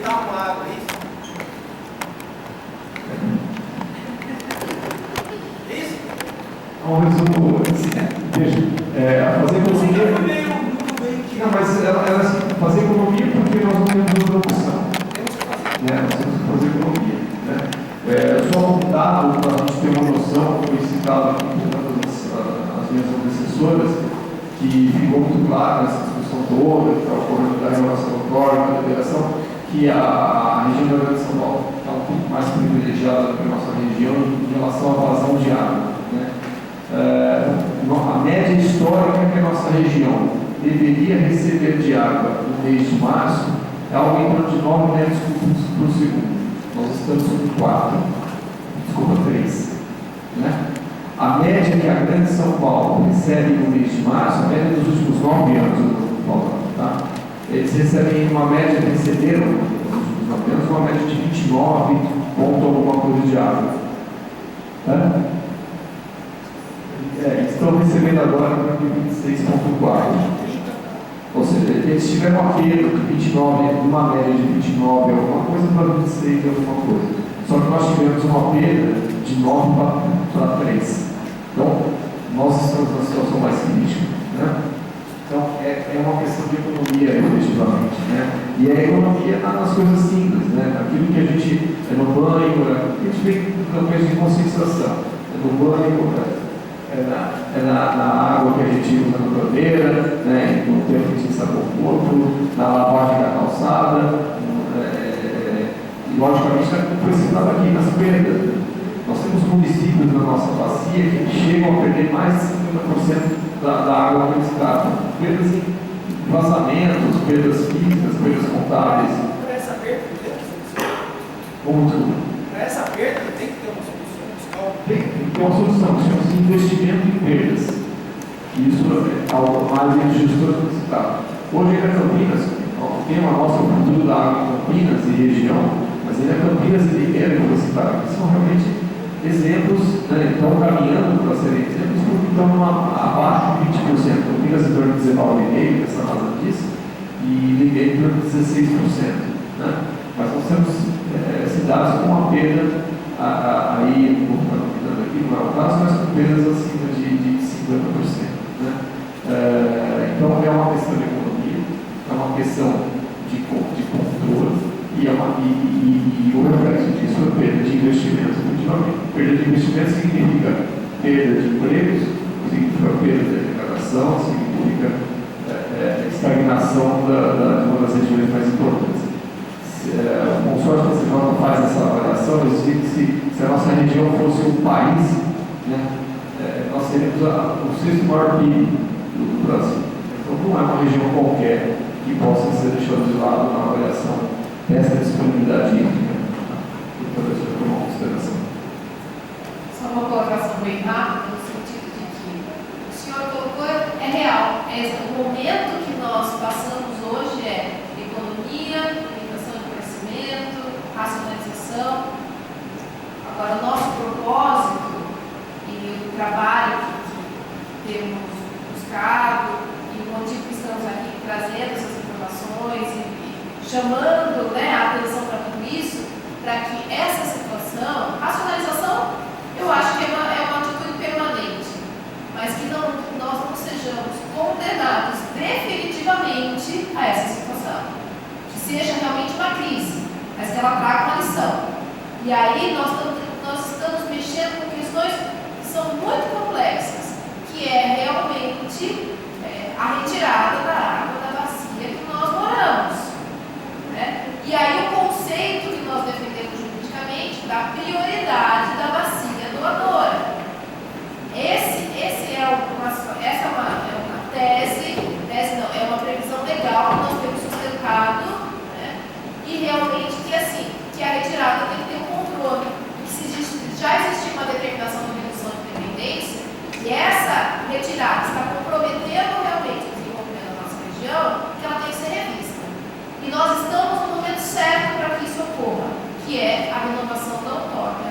aproveitar uma água, é isso? Isso? Um resumo, veja, fazer economia. Não, mas ela assim, fazer economia porque nós não temos outra opção. Nós temos que fazer economia. Só um dado para a gente ter uma noção, foi citado aqui por todas as minhas antecessoras, que ficou muito claro nessa discussão toda, que está ocorrendo da relação autónoma, da federação, que a região da Grande São Paulo está um pouco mais privilegiada do que a nossa região em relação à vazão de água. A média histórica que a nossa região deveria receber de água no mês de março é algo em torno de 9 metros cúbicos por segundo. Nós estamos com 3. A média que a Grande São Paulo recebe no mês de março, a média dos últimos 9 anos, eu estou falando, tá? Eles recebem uma média, receberam nos últimos 9 anos, uma média de 29 ponto alguma coisa de água. Estão recebendo agora 26,4. Ou seja, eles tiveram uma perda de 29, uma média de 29 alguma coisa para 26 alguma coisa. Só que nós tivemos uma perda de 9 para 3. Então, nós estamos numa situação mais crítica. Então, é uma questão de economia, efetivamente. E a economia está nas coisas simples, naquilo que a gente no banho, a gente vê campanhas de conscientização. No banho, na água que a gente usa na torneira, no tempo que a gente sabe o corpo, na lavagem da calçada, e logicamente foi citado aqui nas perdas. Nós temos municípios na nossa bacia que chegam a perder mais de 50% da água que eles tratam. Perdas em vazamentos, perdas físicas, perdas contábeis. Para essa perda, Para essa perda tem que ter uma solução fiscal. Tem que ter uma solução, chama-se investimento em perdas. Isso é algo mais injusto solicitado. Hoje em Campinas, o tema nosso é o futuro da água em Campinas e região, mas ainda Campinas e Limeira, que eu vou citar aqui, são realmente exemplos, estão caminhando para serem exemplos, porque estão abaixo de 20%. Campinas em torno de 19,5%, que essa razão disso, e Limeira em torno de 16%. Mas nós temos cidades com uma perda, aí, vou ficar comentando aqui, não é o caso, mas com perdas acima de 50%. Então, é uma questão de economia, é uma questão de controle, e o reflexo disso é perda de investimentos, efetivamente. Perda de investimentos significa perda de empregos, significa perda de arrecadação, significa estagnação de uma das regiões mais importantes. O consórcio da CJ faz essa avaliação, se a nossa região fosse um país, nós seríamos o 6º maior PIB do Brasil. Então não é uma região qualquer que possa ser deixada de lado na avaliação dessa disponibilidade hídrica. Talvez eu tomar uma consideração. Só uma colocação bem rápida, no sentido de que o senhor colocou é real. O momento que nós passamos hoje é economia, racionalização. Agora, o nosso propósito e o trabalho que temos buscado e o motivo que estamos aqui trazendo essas informações e chamando a atenção para tudo isso, para que essa situação, racionalização, eu acho que é uma atitude permanente, mas que nós não sejamos condenados definitivamente a essa situação, que seja realmente uma crise, mas que ela traga uma lição. E aí nós estamos mexendo com questões que são muito complexas, que é realmente a retirada da água da bacia que nós moramos. E aí o conceito que nós defendemos juridicamente da prioridade da bacia doadora. Essa é uma tese não, é uma previsão legal que nós temos sustentado, e realmente que a retirada tem que ter um controle. E se já existir uma determinação de redução de dependência, e essa retirada está comprometendo realmente o desenvolvimento da nossa região, que ela tem que ser revista. E nós estamos no momento certo para que isso ocorra, que é a renovação da outorga.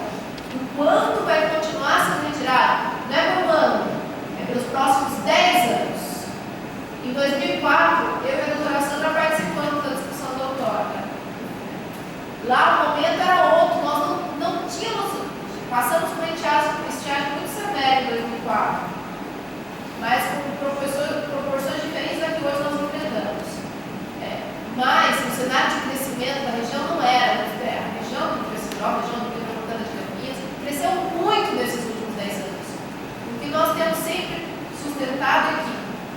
Enquanto vai continuar sendo retirada, não é por um ano, é pelos próximos 10 anos. Em 2004, eu e a doutora Sandra participamos da discussão da outorga. Lá o momento era outro, nós não tínhamos, passamos por um estiagem muito severo em 2004, mas com proporções diferentes da que hoje nós enfrentamos. Mas o cenário de crescimento da região não era muito terra. A região do Crescidó, a região do Metropolitana de Campinas, cresceu muito nesses últimos 10 anos. O que nós temos sempre sustentado é que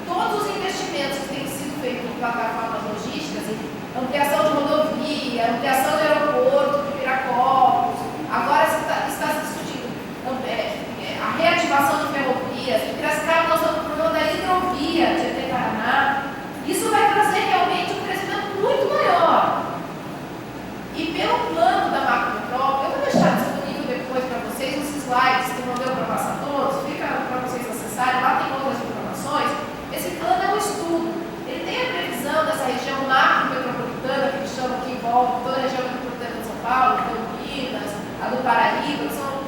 todos os investimentos que têm sido feitos em plataformas logísticas, ampliação de rodovia, ampliação de aeroporto, de Viracopos, agora está se discutindo a reativação de ferrovias. Em Piracicaba nós estamos falando da hidrovia de Tietê-Paraná. Isso vai trazer realmente um crescimento muito maior. E pelo plano da macrometrópole, eu vou deixar disponível depois para vocês os slides que não deu para passar todos, fica para vocês acessarem, lá tem outras informações. Esse plano é um estudo. Ele tem a previsão dessa região macro-metropolitana, que eles chamam que envolve toda a região metropolitana de São Paulo, Campinas, a do Paraíba, que são,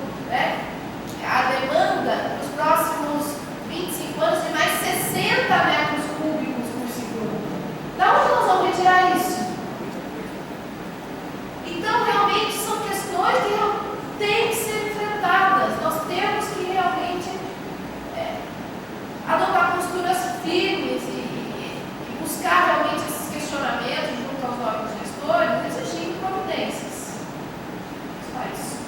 a demanda nos próximos 25 anos de mais 60 metros cúbicos por segundo. Da onde nós vamos retirar isso? Então, realmente, são questões que têm que ser enfrentadas. Nós temos que realmente adotar posturas firmes e buscar realmente esses questionamentos junto aos órgãos gestores, exigindo providências. Só isso.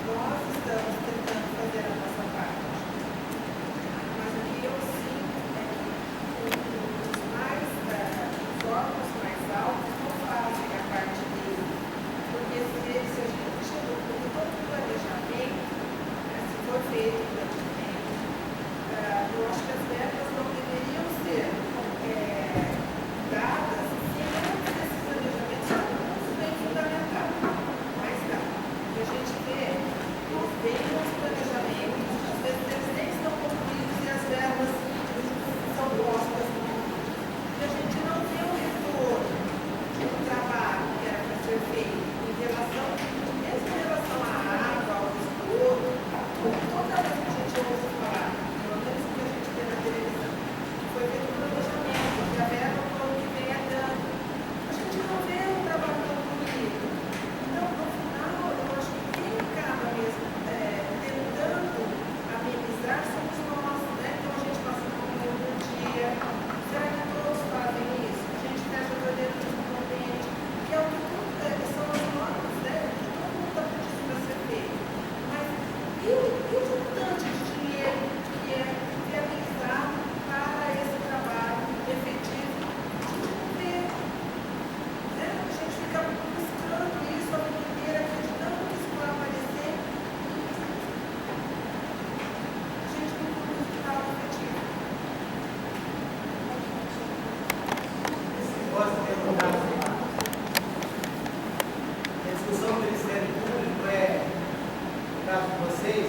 Nós estamos tentando fazer a nossa parte, mas o que eu sinto é que os órgãos mais altos não fazem a parte dele, porque se a gente chegou com todo o planejamento, se for feito o planejamento, eu acho que as metas não deveriam ser dadas se antes desse planejamento está muito bem fundamentado, mas dá. O que a gente vê nós temos planejamentos, às vezes eles nem estão concluídos e as verbas são postas no mundo. E a gente não vê o retorno do trabalho que era para ser feito em relação, mesmo em relação à água, ao esgoto, toda vez que a gente ouve falar, pelo menos o que a gente vê na televisão, foi feito um planejamento, que a verba para o que vem é dando. A gente não vê um trabalho concluído. Então, no final, eu acho que quem acaba mesmo tentando amenizar somos nós, né? Então a gente passa por um dia. Será que todos fazem isso? A gente fecha a torneira de um convênio, que é o que são as normas, né? Que todo mundo está pedindo para ser feito. Mas e o montante de dinheiro que é viabilizado para esse trabalho efetivo de desenvolver? A gente fica buscando isso a vida inteira, acreditando que isso vai aparecer. A gente não tem um resultado efetivo. Esse negócio de perguntar a discussão do Ministério Público no caso de vocês,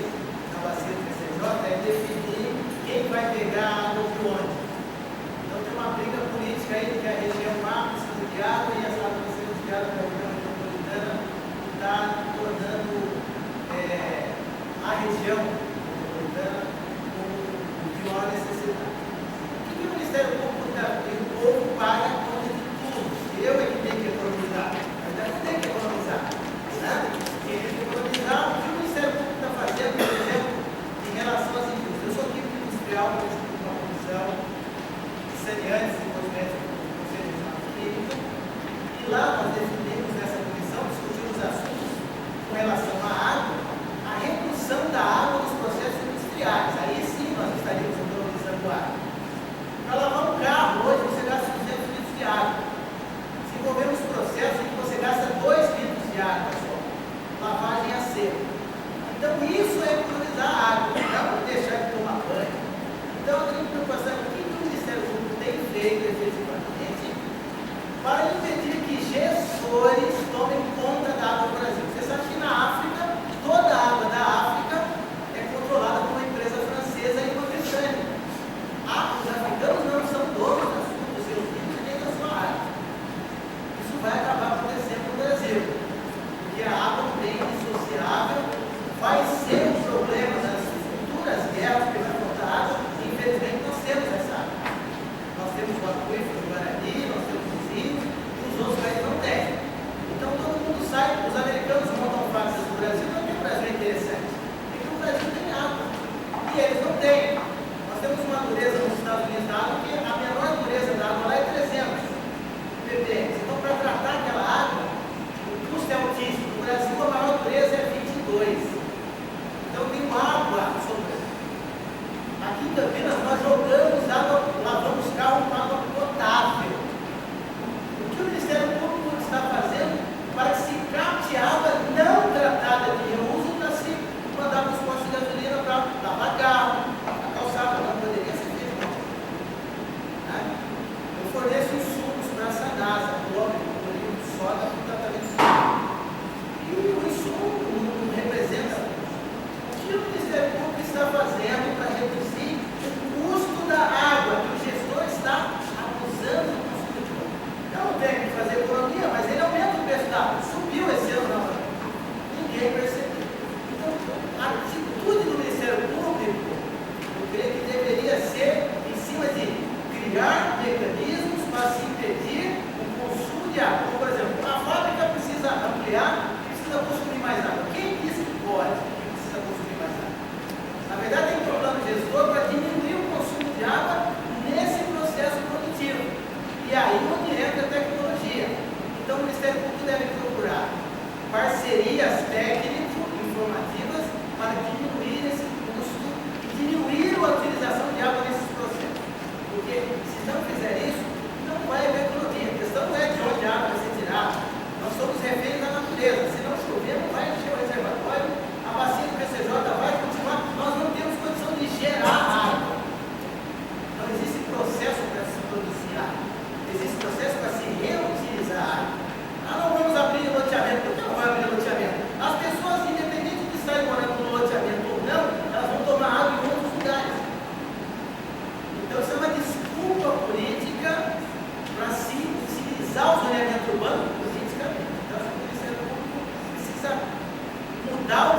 na bacia do PCJ, é definir quem vai pegar a água de onde. Então tem uma briga política aí de que a região A precisa de água e as águas precisam de água da região metropolitana está tornando a região metropolitana de maior necessidade. O que o Ministério Público está pedindo? O povo paga a conta de tudo. Eu é que tenho que economizar. Mas não tem que economizar. Né? Quem tem que economizar, o que o Ministério Público está fazendo, por exemplo, em relação às indústrias. Eu sou químico industrial, participo de uma comissão de saneantes e cosméticos do Conselho Regional de Química. E lá nós definimos nessa comissão, discutimos assuntos com relação à água, a redução da água nos processos industriais. Aí sim nós estaríamos economizando água. Para lavar um carro, hoje você gasta 200 litros de água. Desenvolvemos processos em que você gasta 2 litros de água só. Lavagem a seco. Então isso é economizar água, não deixar de tomar banho. Então eu tenho preocupação com o que o Ministério Público tem feito aí onde entra a tecnologia. Então o Ministério Público deve procurar parcerias técnico-informativas para diminuir esse custo, diminuir a utilização de água nesses processos. Porque se não fizer isso, não vai haver economia. A questão não é de onde a água vai ser tirada. Nós somos reféns da natureza. Se não chover, não vai encher o reservatório, a bacia do PCJ vai continuar. Nós não temos condição de gerar água. Não existe processo para se produzir água. Existe processo para se reutilizar água. Não vamos abrir loteamento. Por que não vai abrir loteamento? As pessoas, independente de estarem morando no loteamento ou não, elas vão tomar água em outros lugares. Então, isso é uma desculpa política para se utilizar o zoneamento urbano politicamente. Então, acho que o Ministério Público precisa mudar o